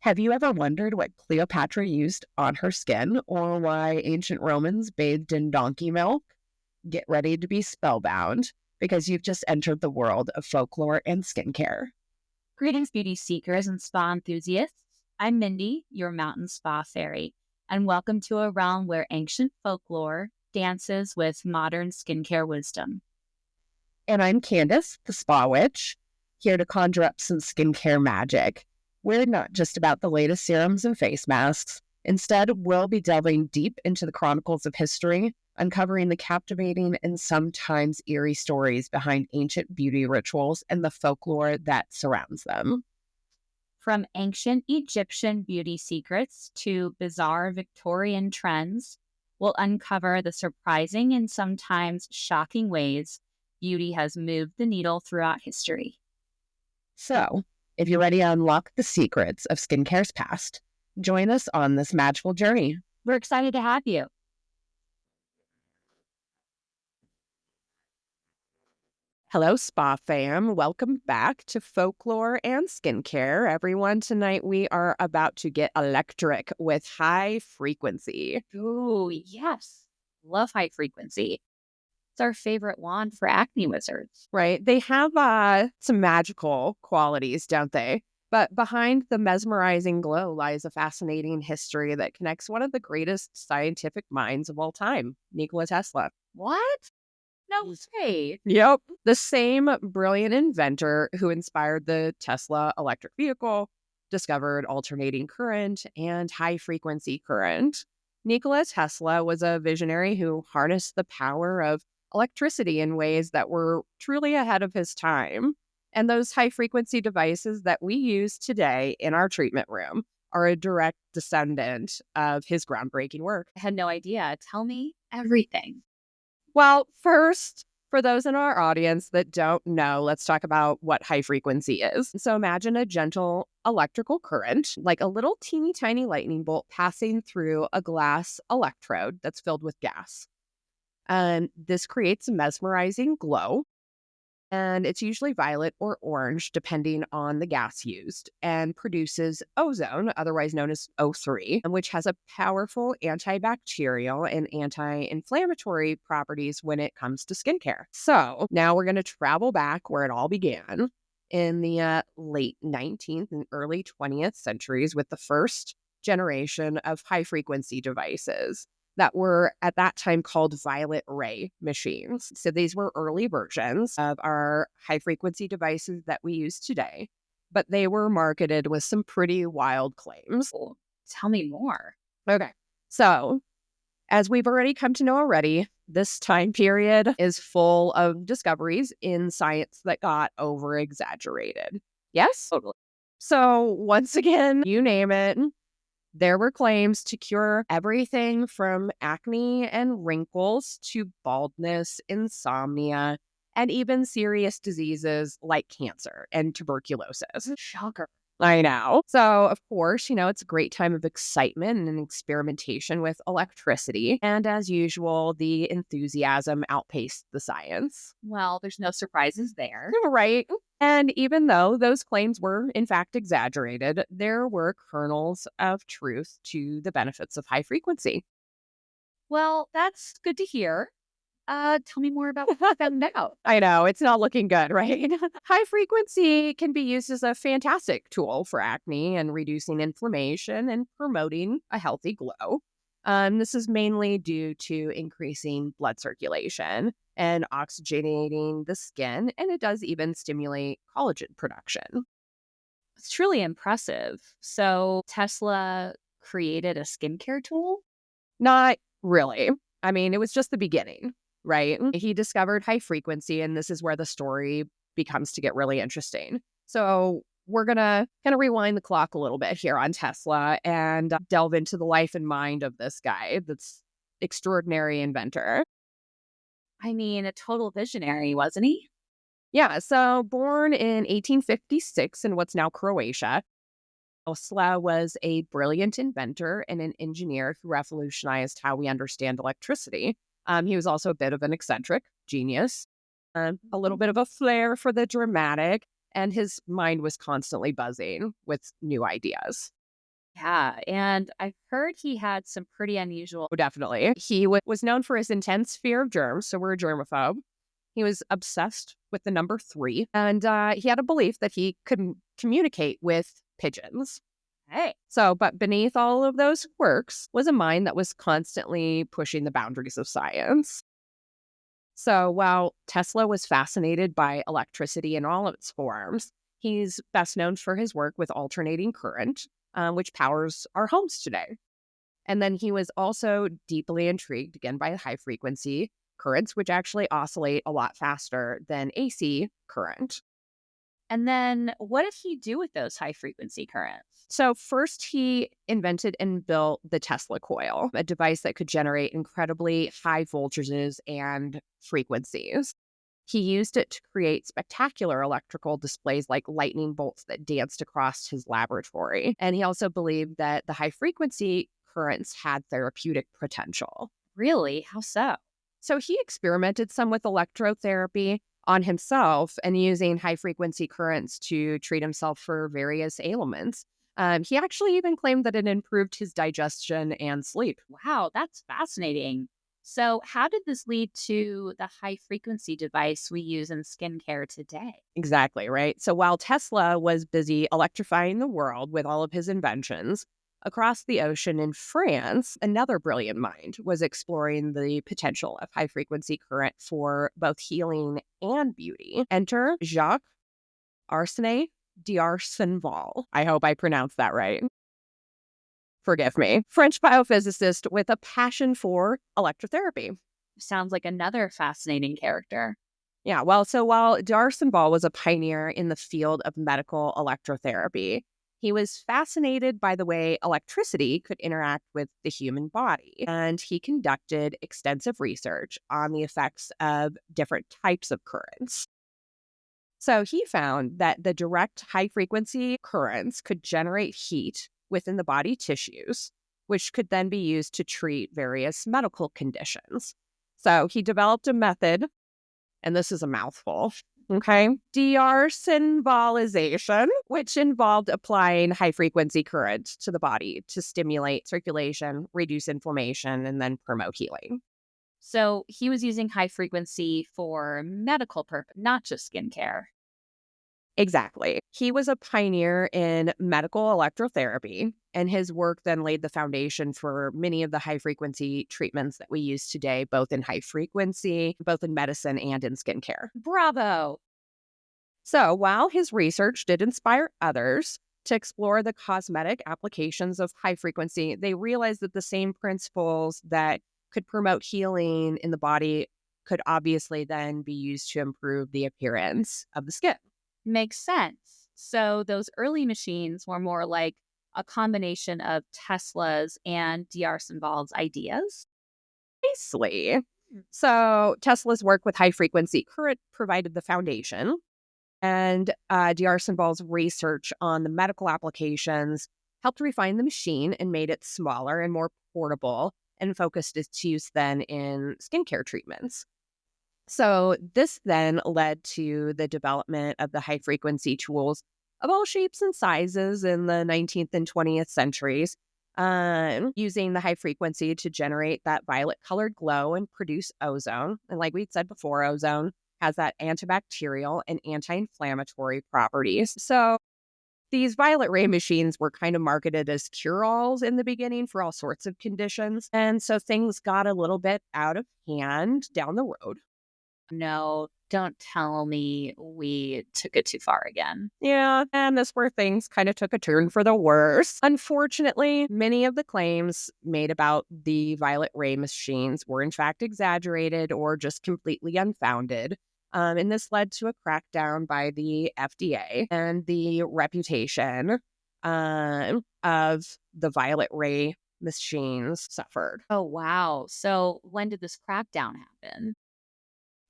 Have you ever wondered what Cleopatra used on her skin or why ancient Romans bathed in donkey milk? Get ready to be spellbound because you've just entered the world of folklore and skincare. Greetings, beauty seekers and spa enthusiasts. I'm Mindy, your mountain spa fairy, and welcome to a realm where ancient folklore dances with modern skincare wisdom. And I'm Kandyce, the spa witch, here to conjure up some skincare magic. We're not just about the latest serums and face masks. Instead, we'll be delving deep into the chronicles of history, uncovering the captivating and sometimes eerie stories behind ancient beauty rituals and the folklore that surrounds them. From ancient Egyptian beauty secrets to bizarre Victorian trends, we'll uncover the surprising and sometimes shocking ways beauty has moved the needle throughout history. So, if you're ready to unlock the secrets of skincare's past, join us on this magical journey. We're excited to have you. Hello, Spa fam. Welcome back to Folklore and Skincare. Everyone, tonight we are about to get electric with high frequency. Ooh, yes. Love high frequency. It's our favorite wand for acne wizards. Right? They have some magical qualities, don't they? But behind the mesmerizing glow lies a fascinating history that connects one of the greatest scientific minds of all time, Nikola Tesla. What? No way. Yep. The same brilliant inventor who inspired the Tesla electric vehicle, discovered alternating current and high frequency current. Nikola Tesla was a visionary who harnessed the power of electricity in ways that were truly ahead of his time. And those high frequency devices that we use today in our treatment room are a direct descendant of his groundbreaking work. I had no idea. Tell me everything. Well, first, for those in our audience that don't know, let's talk about what high frequency is. So imagine a gentle electrical current, like a little teeny tiny lightning bolt passing through a glass electrode that's filled with gas. And this creates a mesmerizing glow. And it's usually violet or orange, depending on the gas used, and produces ozone, otherwise known as O3, which has a powerful antibacterial and anti-inflammatory properties when it comes to skincare. So now we're going to travel back where it all began in the late 19th and early 20th centuries with the first generation of high-frequency devices that were at that time called violet ray machines. So these were early versions of our high frequency devices that we use today, but they were marketed with some pretty wild claims. Tell me more. Okay. So as we've already come to know already, this time period is full of discoveries in science that got over exaggerated. Yes? Totally. So once again, you name it, there were claims to cure everything from acne and wrinkles to baldness, insomnia, and even serious diseases like cancer and tuberculosis. Shocker. I know. So, of course, it's a great time of excitement and experimentation with electricity. And as usual, the enthusiasm outpaced the science. Well, there's no surprises there. Right. And even though those claims were, in fact, exaggerated, there were kernels of truth to the benefits of high frequency. Well, that's good to hear. Tell me more about what you found out. I know, it's not looking good, right? High frequency can be used as a fantastic tool for acne and reducing inflammation and promoting a healthy glow. This is mainly due to increasing blood circulation and oxygenating the skin, and it does even stimulate collagen production. It's truly impressive. So Tesla created a skincare tool? Not really. I mean, it was just the beginning, right? He discovered high frequency, and this is where the story becomes to get really interesting. So we're going to kind of rewind the clock a little bit here on Tesla and delve into the life and mind of this guy, this extraordinary inventor. I mean, a total visionary, wasn't he? Yeah, so born in 1856 in what's now Croatia, Tesla was a brilliant inventor and an engineer who revolutionized how we understand electricity. He was also a bit of an eccentric genius, a little bit of a flair for the dramatic, and his mind was constantly buzzing with new ideas. Yeah, and I've heard he had some pretty unusual. Oh, definitely. He was known for his intense fear of germs, so we're a germaphobe. He was obsessed with the number three, and he had a belief that he could communicate with pigeons. Hey, So, but beneath all of those quirks was a mind that was constantly pushing the boundaries of science. So, while Tesla was fascinated by electricity in all of its forms, he's best known for his work with alternating current, which powers our homes today. And then he was also deeply intrigued again by high frequency currents, which actually oscillate a lot faster than AC current. and then what did he do with those high frequency currents? So, first, he invented and built the Tesla coil, a device that could generate incredibly high voltages and frequencies. He used it to create spectacular electrical displays like lightning bolts that danced across his laboratory. And he also believed that the high frequency currents had therapeutic potential. Really? How so? So he experimented some with electrotherapy on himself and using high frequency currents to treat himself for various ailments. He actually even claimed that it improved his digestion and sleep. Wow, that's fascinating. So, how did this lead to the high frequency device we use in skincare today? Exactly, right? So while Tesla was busy electrifying the world with all of his inventions, across the ocean in France, another brilliant mind was exploring the potential of high frequency current for both healing and beauty. Enter Jacques Arsenet d'Arsenval. I hope I pronounced that right. Forgive me. French biophysicist with a passion for electrotherapy. Sounds like another fascinating character. Yeah, well, so while D'Arsenval was a pioneer in the field of medical electrotherapy, he was fascinated by the way electricity could interact with the human body. And he conducted extensive research on the effects of different types of currents. So he found that the direct high frequency currents could generate heat within the body tissues, which could then be used to treat various medical conditions. So he developed a method, and this is a mouthful, okay? Dearsenvalization, which involved applying high frequency current to the body to stimulate circulation, reduce inflammation, and then promote healing. So, he was using high frequency for medical purpose, not just skincare. Exactly. He was a pioneer in medical electrotherapy, and his work then laid the foundation for many of the high frequency treatments that we use today, both in high frequency, both in medicine and in skincare. Bravo. So while his research did inspire others to explore the cosmetic applications of high frequency, they realized that the same principles that could promote healing in the body could obviously then be used to improve the appearance of the skin. Makes sense. So, those early machines were more like a combination of Tesla's and D'Arsenval's ideas. Precisely. So Tesla's work with high frequency current provided the foundation, and D'Arsenval's research on the medical applications helped refine the machine and made it smaller and more portable and focused its use then in skincare treatments. So this then led to the development of the high frequency tools of all shapes and sizes in the 19th and 20th centuries, using the high frequency to generate that violet colored glow and produce ozone. And like we said before, ozone has that antibacterial and anti-inflammatory properties. So these violet ray machines were kind of marketed as cure-alls in the beginning for all sorts of conditions. And so things got a little bit out of hand down the road. No, don't tell me we took it too far again. Yeah, and this where things kind of took a turn for the worse. Unfortunately, many of the claims made about the violet ray machines were in fact exaggerated or just completely unfounded. And this led to a crackdown by the FDA, and the reputation of the violet ray machines suffered. Oh, wow. So, when did this crackdown happen?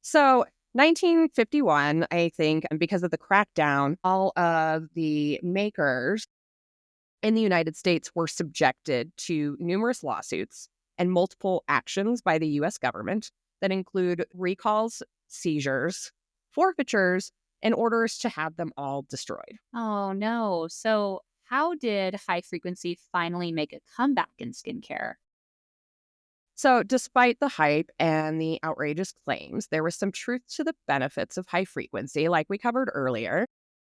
So 1951, I think, and because of the crackdown, all of the makers in the United States were subjected to numerous lawsuits and multiple actions by the US government that include recalls, seizures, forfeitures, in order to have them all destroyed. Oh, no. So, how did high frequency finally make a comeback in skincare? So, despite the hype and the outrageous claims, there was some truth to the benefits of high frequency, like we covered earlier.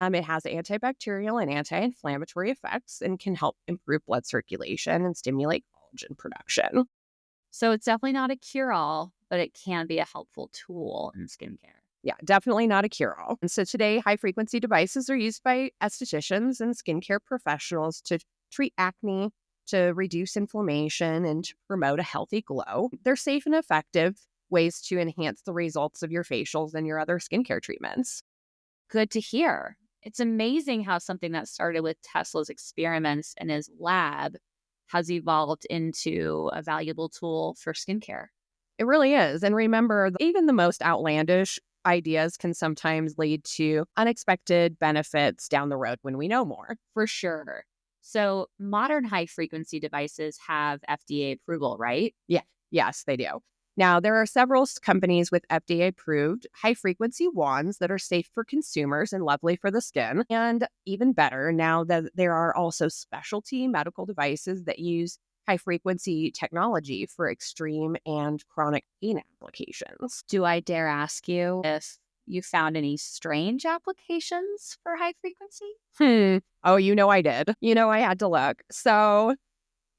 It has antibacterial and anti inflammatory effects and can help improve blood circulation and stimulate collagen production. So, it's definitely not a cure all, but it can be a helpful tool in skincare. Yeah, definitely not a cure all. And so, today, high frequency devices are used by estheticians and skincare professionals to treat acne, to reduce inflammation, and to promote a healthy glow. They're safe and effective ways to enhance the results of your facials and your other skincare treatments. Good to hear. It's amazing how something that started with Tesla's experiments in his lab has evolved into a valuable tool for skincare. It really is. And remember, even the most outlandish ideas can sometimes lead to unexpected benefits down the road when we know more. For sure. So, modern high frequency devices have FDA approval, right? Yeah, yes, they do. Now, there are several companies with FDA approved high frequency wands that are safe for consumers and lovely for the skin. And even better, now that there are also specialty medical devices that use high frequency technology for extreme and chronic pain applications. Do I dare ask you if you found any strange applications for high frequency? Oh, I did. I had to look. So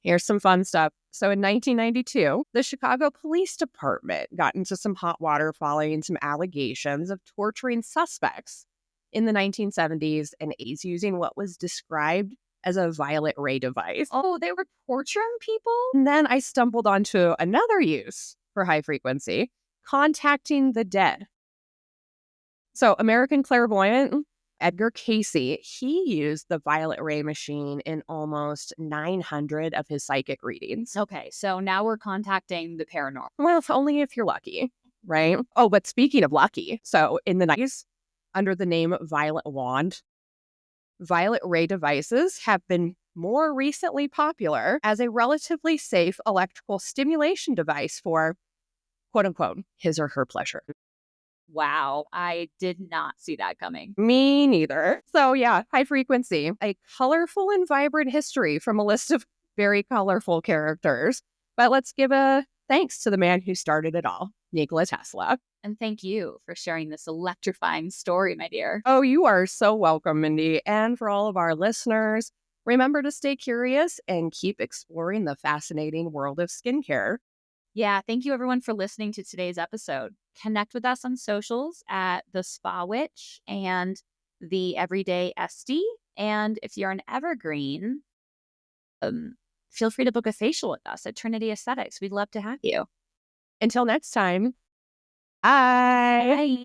here's some fun stuff. So in 1992, the Chicago Police Department got into some hot water following some allegations of torturing suspects in the 1970s and 80s using what was described as a violet ray device. Oh, they were torturing people? And then I stumbled onto another use for high frequency, contacting the dead. So American clairvoyant Edgar Casey, he used the violet ray machine in almost 900 of his psychic readings. Okay, so now we're contacting the paranormal. Well, if only if you're lucky, right? Oh, but speaking of lucky, so in the 90s, under the name Violet Wand, violet ray devices have been more recently popular as a relatively safe electrical stimulation device for quote unquote his or her pleasure. Wow, I did not see that coming. Me neither. So, yeah, high frequency, a colorful and vibrant history from a list of very colorful characters. But let's give a thanks to the man who started it all, Nikola Tesla. And thank you for sharing this electrifying story, my dear. Oh, you are so welcome, Mindy. And for all of our listeners, remember to stay curious and keep exploring the fascinating world of skincare. Yeah, thank you everyone for listening to today's episode. Connect with us on socials at The Spa Witch and The Everyday SD. And if you're an evergreen, feel free to book a facial with us at Trinity Aesthetics. We'd love to have you. Until next time, bye. Bye.